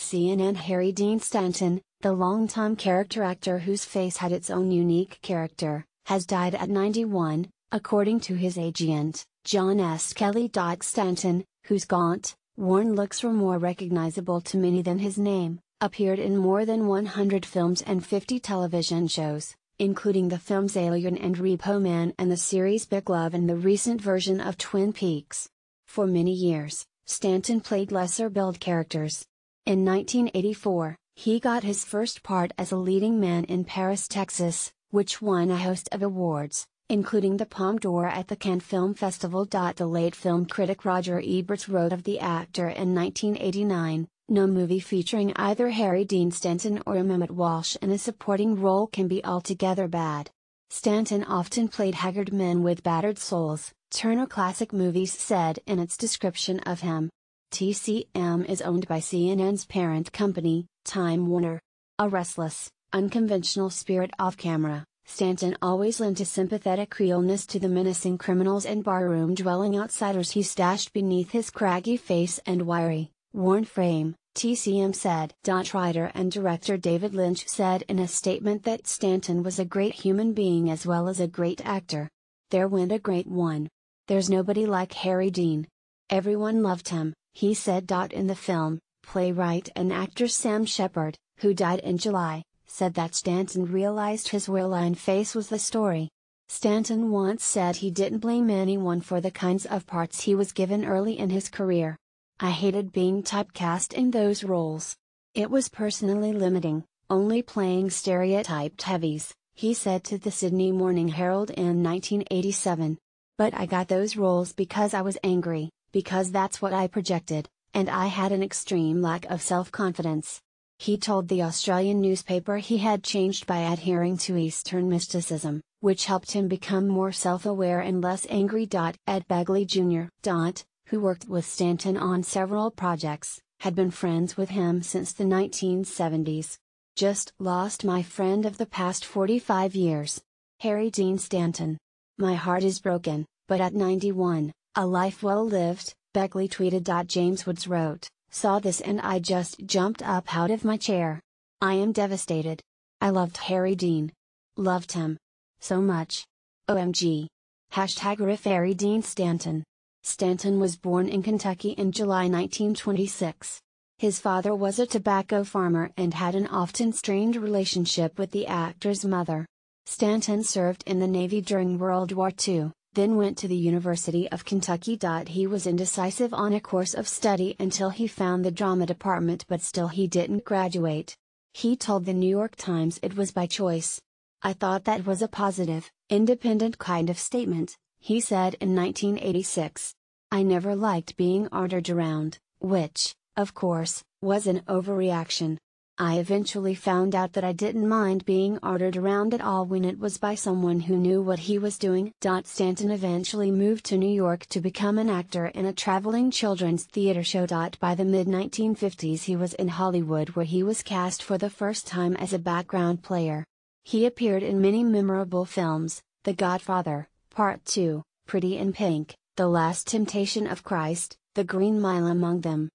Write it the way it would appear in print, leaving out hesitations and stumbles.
CNN Harry Dean Stanton, the longtime character actor whose face had its own unique character, has died at 91, according to his agent, John S. Kelly. Stanton, whose gaunt, worn looks were more recognizable to many than his name, appeared in more than 100 films and 50 television shows, including the films Alien and Repo Man and the series Big Love and the recent version of Twin Peaks. For many years, Stanton played lesser-billed characters. In 1984, he got his first part as a leading man in Paris, Texas, which won a host of awards, including the Palme d'Or at the Cannes Film Festival. The late film critic Roger Ebert wrote of the actor in 1989, "No movie featuring either Harry Dean Stanton or Mehmet Walsh in a supporting role can be altogether bad." Stanton often played haggard men with battered souls, Turner Classic Movies said in its description of him. TCM is owned by CNN's parent company, Time Warner. A restless, unconventional spirit off-camera, Stanton always lent a sympathetic realness to the menacing criminals and barroom-dwelling outsiders he stashed beneath his craggy face and wiry, worn frame, TCM said. Writer and director David Lynch said in a statement that Stanton was a great human being as well as a great actor. "There went a great one. There's nobody like Harry Dean. Everyone loved him," he said. In the film, playwright and actor Sam Shepard, who died in July, said that Stanton realized his well-lined face was the story. Stanton once said he didn't blame anyone for the kinds of parts he was given early in his career. "I hated being typecast in those roles. It was personally limiting, only playing stereotyped heavies," he said to the Sydney Morning Herald in 1987. "But I got those roles because I was angry, because that's what I projected, and I had an extreme lack of self-confidence." He told the Australian newspaper he had changed by adhering to Eastern mysticism, which helped him become more self-aware and less angry. Ed Begley Jr., who worked with Stanton on several projects, had been friends with him since the 1970s. "Just lost my friend of the past 45 years. Harry Dean Stanton. My heart is broken, but at 91, a life well lived," Begley tweeted. James Woods wrote, "Saw this and I just jumped up out of my chair. I am devastated. I loved Harry Dean. Loved him. So much. OMG. #RIF Harry Dean Stanton." Stanton was born in Kentucky in July 1926. His father was a tobacco farmer and had an often strained relationship with the actor's mother. Stanton served in the Navy during World War II, then went to the University of Kentucky. He was indecisive on a course of study until he found the drama department, but still he didn't graduate. He told the New York Times it was by choice. "I thought that was a positive, independent kind of statement," he said in 1986. "I never liked being ordered around, which, of course, was an overreaction. I eventually found out that I didn't mind being ordered around at all when it was by someone who knew what he was doing." Stanton eventually moved to New York to become an actor in a traveling children's theater show. By the mid-1950s he was in Hollywood, where he was cast for the first time as a background player. He appeared in many memorable films: The Godfather, Part 2, Pretty in Pink, The Last Temptation of Christ, The Green Mile among them.